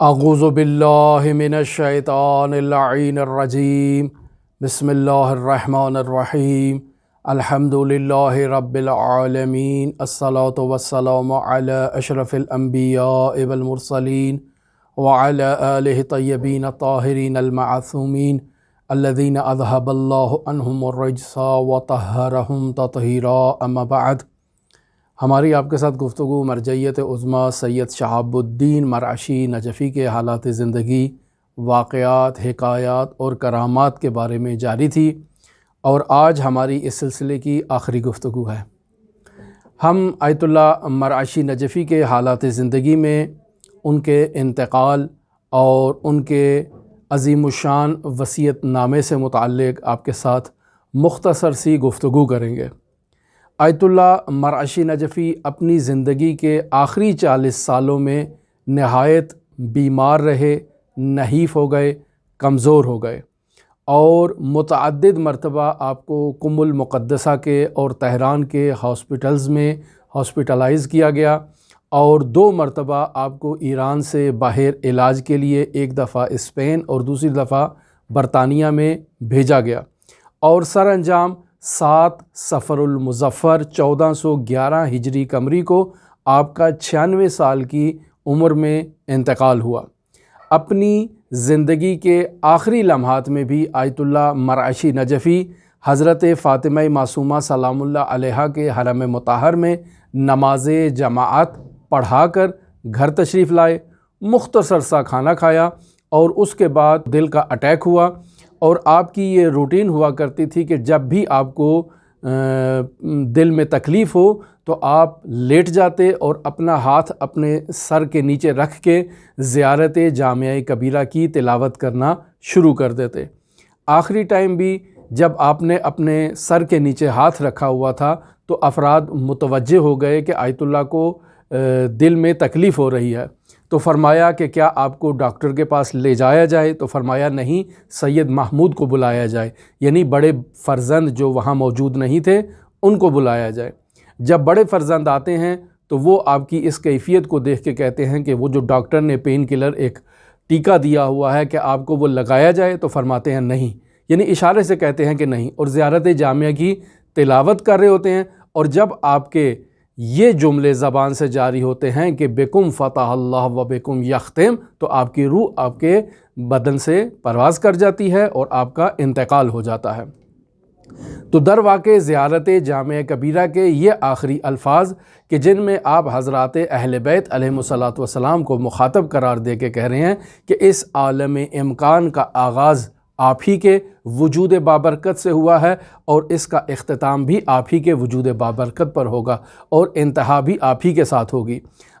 اعوذ باللہ من الشیطان اللعین الرجیم بسم اللہ الرحمن الرحیم الحمد للہ رب العالمین الصلاة والسلام علی اشرف الانبیاء والمرسلین وعلی آلہ طیبین الطاہرین المعصومین الذین اذہب اللہ عنہم الرجس وطہرہم تطہیرا اما بعد۔ ہماری آپ کے ساتھ گفتگو مرجعیت عظمیٰ سید شہاب الدین مرعشی نجفی کے حالات زندگی، واقعات، حکایات اور کرامات کے بارے میں جاری تھی، اور آج ہماری اس سلسلے کی آخری گفتگو ہے۔ ہم آیت اللہ مرعشی نجفی کے حالات زندگی میں ان کے انتقال اور ان کے عظیم الشان وصیت نامے سے متعلق آپ کے ساتھ مختصر سی گفتگو کریں گے۔ آیت اللہ مرعشی نجفی اپنی زندگی کے آخری 40 سالوں میں نہایت بیمار رہے، نحیف ہو گئے، کمزور ہو گئے، اور متعدد مرتبہ آپ کو قم المقدسہ کے اور تہران کے ہاسپٹلز میں ہاسپٹلائز کیا گیا، اور 2 مرتبہ آپ کو ایران سے باہر علاج کے لیے، ایک دفعہ اسپین اور دوسری دفعہ برطانیہ میں بھیجا گیا، اور سر انجام 7 صفر المظفر 1411 ہجری قمری کو آپ کا 96 سال کی عمر میں انتقال ہوا۔ اپنی زندگی کے آخری لمحات میں بھی آیت اللہ مرعشی نجفی حضرت فاطمہ معصومہ سلام اللہ علیہا کے حرم مطہر میں نماز جماعت پڑھا کر گھر تشریف لائے، مختصر سا کھانا کھایا، اور اس کے بعد دل کا اٹیک ہوا، اور آپ کی یہ روٹین ہوا کرتی تھی کہ جب بھی آپ کو دل میں تکلیف ہو تو آپ لیٹ جاتے اور اپنا ہاتھ اپنے سر کے نیچے رکھ کے زیارت جامعہ کبیرہ کی تلاوت کرنا شروع کر دیتے۔ آخری ٹائم بھی جب آپ نے اپنے سر کے نیچے ہاتھ رکھا ہوا تھا تو افراد متوجہ ہو گئے کہ آیت اللہ کو دل میں تکلیف ہو رہی ہے، تو فرمایا کہ کیا آپ کو ڈاکٹر کے پاس لے جایا جائے؟ تو فرمایا نہیں، سید محمود کو بلایا جائے، یعنی بڑے فرزند جو وہاں موجود نہیں تھے ان کو بلایا جائے۔ جب بڑے فرزند آتے ہیں تو وہ آپ کی اس کیفیت کو دیکھ کے کہتے ہیں کہ وہ جو ڈاکٹر نے پین کلر ایک ٹیکہ دیا ہوا ہے کہ آپ کو وہ لگایا جائے، تو فرماتے ہیں نہیں، یعنی اشارے سے کہتے ہیں کہ نہیں، اور زیارت جامعہ کی تلاوت کر رہے ہوتے ہیں، اور جب آپ کے یہ جملے زبان سے جاری ہوتے ہیں کہ بکم فتح اللہ و بکم یختم، تو آپ کی روح آپ کے بدن سے پرواز کر جاتی ہے اور آپ کا انتقال ہو جاتا ہے۔ تو در واقع زیارت جامعہ کبیرہ کے یہ آخری الفاظ کہ جن میں آپ حضرات اہل بیت علیہم الصلاۃ والسلام کو مخاطب قرار دے کے کہہ رہے ہیں کہ اس عالم امکان کا آغاز آپ ہی کے وجود بابرکت سے ہوا ہے، اور اس کا اختتام بھی آپ ہی کے وجود بابرکت پر ہوگا، اور انتہا بھی آپ ہی کے ساتھ ہوگی۔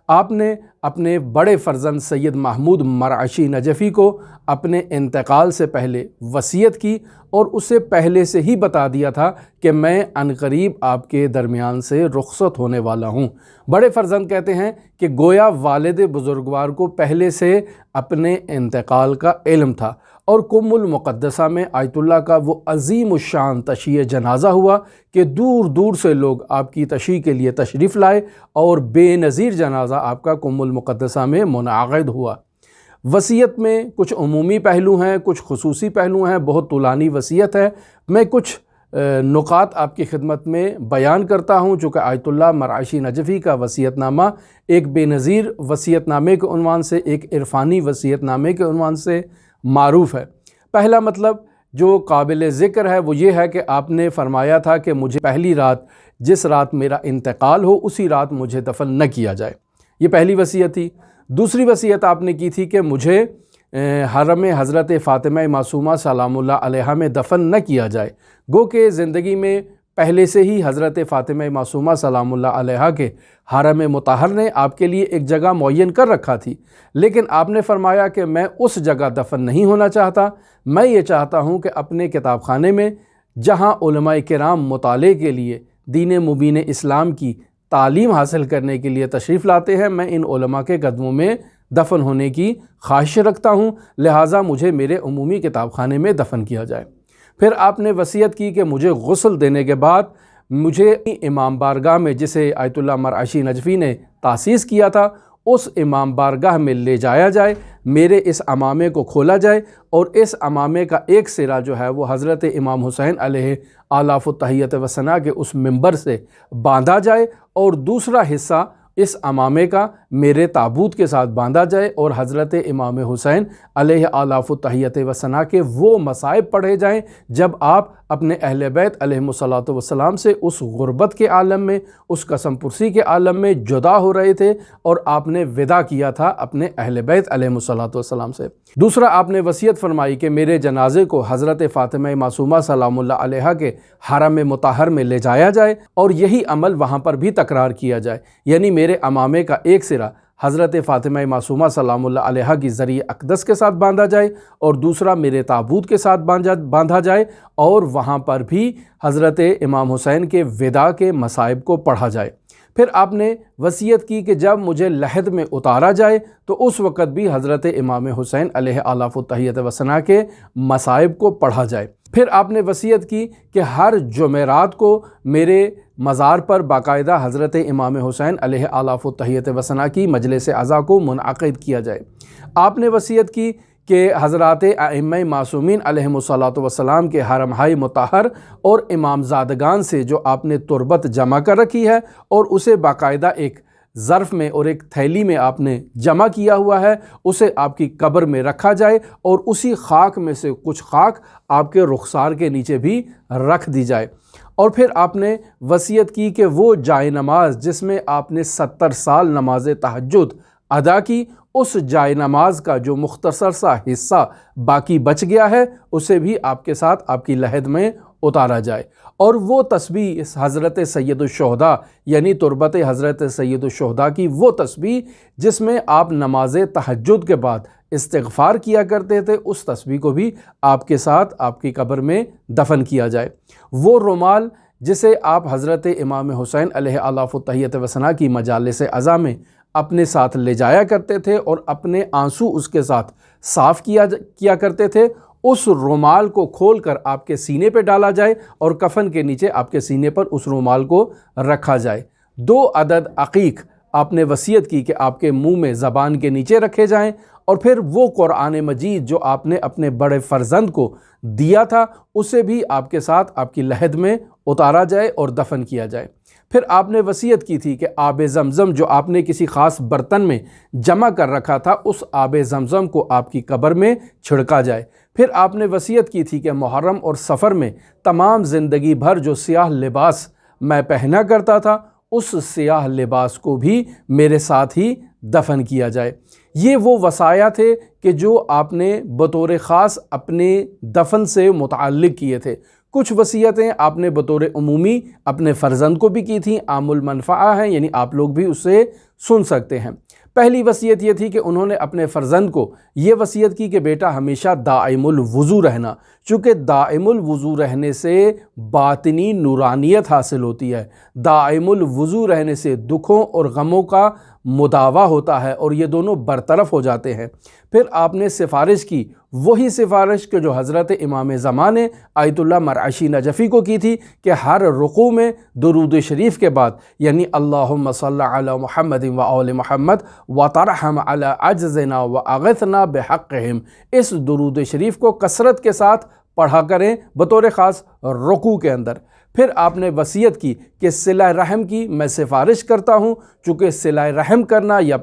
آپ نے اپنے بڑے فرزند سید محمود مرعشی نجفی کو اپنے انتقال سے پہلے وصیت کی، اور اسے پہلے سے ہی بتا دیا تھا کہ میں عنقریب آپ کے درمیان سے رخصت ہونے والا ہوں۔ بڑے فرزند کہتے ہیں کہ گویا والد بزرگوار کو پہلے سے اپنے انتقال کا علم تھا، اور قم المقدسہ میں آیت اللہ کا وہ عظیم الشان تشییع جنازہ ہوا کہ دور دور سے لوگ آپ کی تشییع کے لیے تشریف لائے، اور بے نظیر جنازہ آپ کا قم المقدسہ میں منعقد ہوا۔ وصیت میں کچھ عمومی پہلو ہیں، کچھ خصوصی پہلو ہیں، بہت طولانی وصیت ہے۔ میں کچھ نکات آپ کی خدمت میں بیان کرتا ہوں، چونکہ آیت اللہ مرعشی نجفی کا وصیت نامہ ایک بے نظیر وصیت نامے کے عنوان سے، ایک عرفانی وصیت نامے کے عنوان سے معروف ہے۔ پہلا مطلب جو قابل ذکر ہے وہ یہ ہے کہ آپ نے فرمایا تھا کہ مجھے پہلی رات، جس رات میرا انتقال ہو اسی رات مجھے دفن نہ کیا جائے، یہ پہلی وصیت تھی۔ دوسری وصیت آپ نے کی تھی کہ مجھے حرم حضرت فاطمہ معصومہ سلام اللہ علیہا میں دفن نہ کیا جائے، گو کہ زندگی میں پہلے سے ہی حضرت فاطمہ معصومہ سلام اللہ علیہا کے حرم مطہر نے آپ کے لیے ایک جگہ معین کر رکھا تھی، لیکن آپ نے فرمایا کہ میں اس جگہ دفن نہیں ہونا چاہتا، میں یہ چاہتا ہوں کہ اپنے کتاب خانے میں، جہاں علماء کرام مطالعے کے لیے دین مبین اسلام کی تعلیم حاصل کرنے کے لیے تشریف لاتے ہیں، میں ان علماء کے قدموں میں دفن ہونے کی خواہش رکھتا ہوں، لہٰذا مجھے میرے عمومی کتاب خانے میں دفن کیا جائے۔ پھر آپ نے وصیت کی کہ مجھے غسل دینے کے بعد مجھے امام بارگاہ میں، جسے آیت اللہ مرعشی نجفی نے تاسیس کیا تھا، اس امام بارگاہ میں لے جایا جائے، میرے اس امامے کو کھولا جائے اور اس امامے کا ایک سرا جو ہے وہ حضرت امام حسین علیہ آلاف التحیت و ثنا کے اس منبر سے باندھا جائے اور دوسرا حصہ اس امامے کا میرے تابوت کے ساتھ باندھا جائے اور حضرت امام حسین علیہ آلاف التحیت و ثنا کے وہ مصائب پڑھے جائیں جب آپ اپنے اہل بیت علیہم الصلاۃ والسلام سے اس غربت کے عالم میں، اس قسم پرسی کے عالم میں جدا ہو رہے تھے اور آپ نے وداع کیا تھا اپنے اہل بیت علیہم الصلاۃ والسلام سے۔ دوسرا آپ نے وصیت فرمائی کہ میرے جنازے کو حضرت فاطمہ معصومہ سلام اللہ علیہا کے حرم مطہر میں لے جایا جائے اور یہی عمل وہاں پر بھی تکرار کیا جائے، یعنی میرے امامے کا ایک سرا حضرت فاطمہ معصومہ سلام اللہ علیہا کی ذریعہ اقدس کے ساتھ باندھا جائے اور دوسرا میرے تابوت کے ساتھ باندھا جائے اور وہاں پر بھی حضرت امام حسین کے وداع کے مصائب کو پڑھا جائے۔ پھر آپ نے وصیت کی کہ جب مجھے لحد میں اتارا جائے تو اس وقت بھی حضرت امام حسین علیہ آلاف التحیت و ثنا کے مصائب کو پڑھا جائے۔ پھر آپ نے وصیت کی کہ ہر جمعرات کو میرے مزار پر باقاعدہ حضرت امام حسین علیہ آلاف التحیت و ثنا کی مجلس عزا کو منعقد کیا جائے۔ آپ نے وصیت کی کہ حضرات ائمہ معصومین علیہم الصلاۃ والسلام کے حرمہائے مطہر اور امام زادگان سے جو آپ نے تربت جمع کر رکھی ہے اور اسے باقاعدہ ایک ظرف میں اور ایک تھیلی میں آپ نے جمع کیا ہوا ہے، اسے آپ کی قبر میں رکھا جائے اور اسی خاک میں سے کچھ خاک آپ کے رخسار کے نیچے بھی رکھ دی جائے۔ اور پھر آپ نے وصیت کی کہ وہ جائے نماز جس میں آپ نے 70 سال نماز تہجد ادا کی، اس جائے نماز کا جو مختصر سا حصہ باقی بچ گیا ہے اسے بھی آپ کے ساتھ آپ کی لحد میں اتارا جائے، اور وہ تسبیح حضرت سید الشہداء یعنی تربت حضرت سید الشہداء کی وہ تسبیح جس میں آپ نماز تہجد کے بعد استغفار کیا کرتے تھے، اس تسبیح کو بھی آپ کے ساتھ آپ کی قبر میں دفن کیا جائے۔ وہ رومال جسے آپ حضرت امام حسین علیہ آلاف التحیت و ثنا کی مجالس عزا میں اپنے ساتھ لے جایا کرتے تھے اور اپنے آنسو اس کے ساتھ صاف کیا کرتے تھے، اس رومال کو کھول کر آپ کے سینے پہ ڈالا جائے اور کفن کے نیچے آپ کے سینے پر اس رومال کو رکھا جائے۔ 2 عدد عقیق آپ نے وصیت کی کہ آپ کے منہ میں زبان کے نیچے رکھے جائیں، اور پھر وہ قرآن مجید جو آپ نے اپنے بڑے فرزند کو دیا تھا اسے بھی آپ کے ساتھ آپ کی لحد میں اتارا جائے اور دفن کیا جائے۔ پھر آپ نے وصیت کی تھی کہ آب زمزم جو آپ نے کسی خاص برتن میں جمع کر رکھا تھا اس آب زمزم کو آپ کی قبر میں چھڑکا جائے۔ پھر آپ نے وصیت کی تھی کہ محرم اور سفر میں تمام زندگی بھر جو سیاہ لباس میں پہنا کرتا تھا اس سیاہ لباس کو بھی میرے ساتھ ہی دفن کیا جائے۔ یہ وہ وصایا تھے کہ جو آپ نے بطور خاص اپنے دفن سے متعلق کیے تھے۔ کچھ وصیتیں آپ نے بطور عمومی اپنے فرزند کو بھی کی تھیں، عام المنفعہ ہیں، یعنی آپ لوگ بھی اسے سن سکتے ہیں۔ پہلی وصیت یہ تھی کہ انہوں نے اپنے فرزند کو یہ وصیت کی کہ بیٹا ہمیشہ دائم الوضو رہنا، چونکہ دائم الوضو رہنے سے باطنی نورانیت حاصل ہوتی ہے، دائم الوضو رہنے سے دکھوں اور غموں کا مداوا ہوتا ہے اور یہ دونوں برطرف ہو جاتے ہیں۔ پھر آپ نے سفارش کی وہی سفارش کہ جو حضرت امام زمان آیت اللہ مرعشی نجفی کو کی تھی کہ ہر رکوع میں درود شریف کے بعد یعنی اللہم صل علی محمد و آل محمد وترحم علی عجزنا واغثنا بحقہم، اس درود شریف کو کثرت کے ساتھ پڑھا کریں بطور خاص رکوع کے اندر۔ پھر آپ نے وصیت کی کہ صلہ رحم کی میں سفارش کرتا ہوں، چونکہ صلہ رحم کرنا یا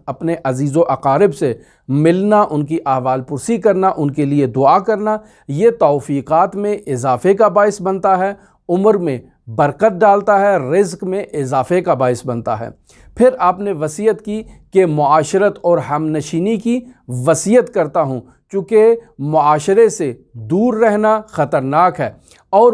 اپنے عزیز و اقارب سے ملنا، ان کی احوال پرسی کرنا، ان کے لیے دعا کرنا، یہ توفیقات میں اضافے کا باعث بنتا ہے، عمر میں برکت ڈالتا ہے، رزق میں اضافے کا باعث بنتا ہے۔ پھر آپ نے وصیت کی کہ معاشرت اور ہم نشینی کی وصیت کرتا ہوں، چونکہ معاشرے سے دور رہنا خطرناک ہے، اور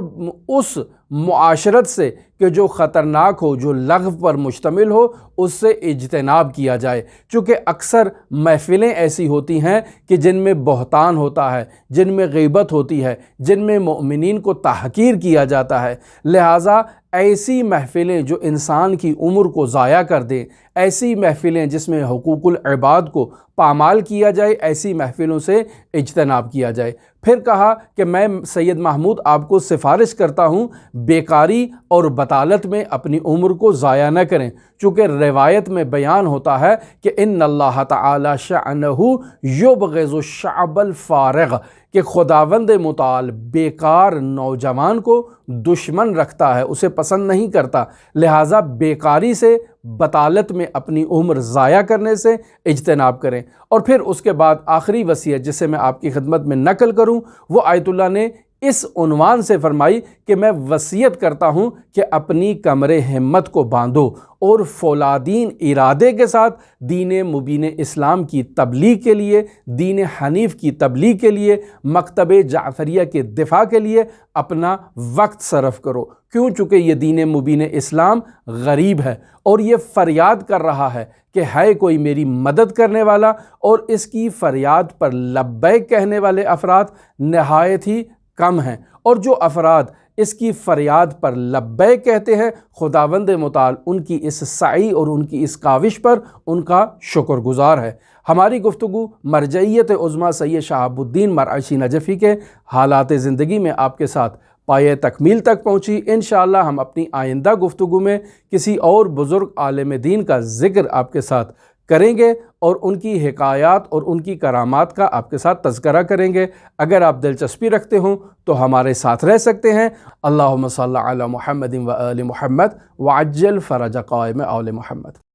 اس معاشرت سے کہ جو خطرناک ہو، جو لغو پر مشتمل ہو، اس سے اجتناب کیا جائے، چونکہ اکثر محفلیں ایسی ہوتی ہیں کہ جن میں بہتان ہوتا ہے، جن میں غیبت ہوتی ہے، جن میں مؤمنین کو تحقیر کیا جاتا ہے۔ لہٰذا ایسی محفلیں جو انسان کی عمر کو ضائع کر دیں، ایسی محفلیں جس میں حقوق العباد کو پامال کیا جائے، ایسی محفلوں سے اجتناب کیا جائے۔ پھر کہا کہ میں سید محمود آپ کو سفارش کرتا ہوں بیکاری اور بطالت میں اپنی عمر کو ضائع نہ کریں، چونکہ روایت میں بیان ہوتا ہے کہ ان اللہ تعالی شأنہ یبغض الشعب الفارغ، کہ خداوند متعال بیکار نوجوان کو دشمن رکھتا ہے، اسے پسند نہیں کرتا، لہٰذا بیکاری سے، بطالت میں اپنی عمر ضائع کرنے سے اجتناب کریں۔ اور پھر اس کے بعد آخری وصیت جسے میں آپ کی خدمت میں نقل کروں، وہ آیت اللہ نے اس عنوان سے فرمائی کہ میں وصیت کرتا ہوں کہ اپنی کمر ہمت کو باندھو اور فولادین ارادے کے ساتھ دین مبین اسلام کی تبلیغ کے لیے، دین حنیف کی تبلیغ کے لیے، مکتب جعفریہ کے دفاع کے لیے اپنا وقت صرف کرو، کیوں؟ چونکہ یہ دین مبین اسلام غریب ہے اور یہ فریاد کر رہا ہے کہ ہے کوئی میری مدد کرنے والا، اور اس کی فریاد پر لبیک کہنے والے افراد نہایت ہی کم ہیں، اور جو افراد اس کی فریاد پر لبیک کہتے ہیں، خداوند متعال ان کی اس سعی اور ان کی اس کاوش پر ان کا شکر گزار ہے۔ ہماری گفتگو مرجعیت عظمیٰ سید شہاب الدین مرعشی نجفی کے حالات زندگی میں آپ کے ساتھ پایہ تکمیل تک پہنچی۔ انشاءاللہ ہم اپنی آئندہ گفتگو میں کسی اور بزرگ عالم دین کا ذکر آپ کے ساتھ کریں گے اور ان کی حکایات اور ان کی کرامات کا آپ کے ساتھ تذکرہ کریں گے۔ اگر آپ دلچسپی رکھتے ہوں تو ہمارے ساتھ رہ سکتے ہیں۔ اللہم صلی علی محمد و آل محمد وعجل فرج قائم آل محمد۔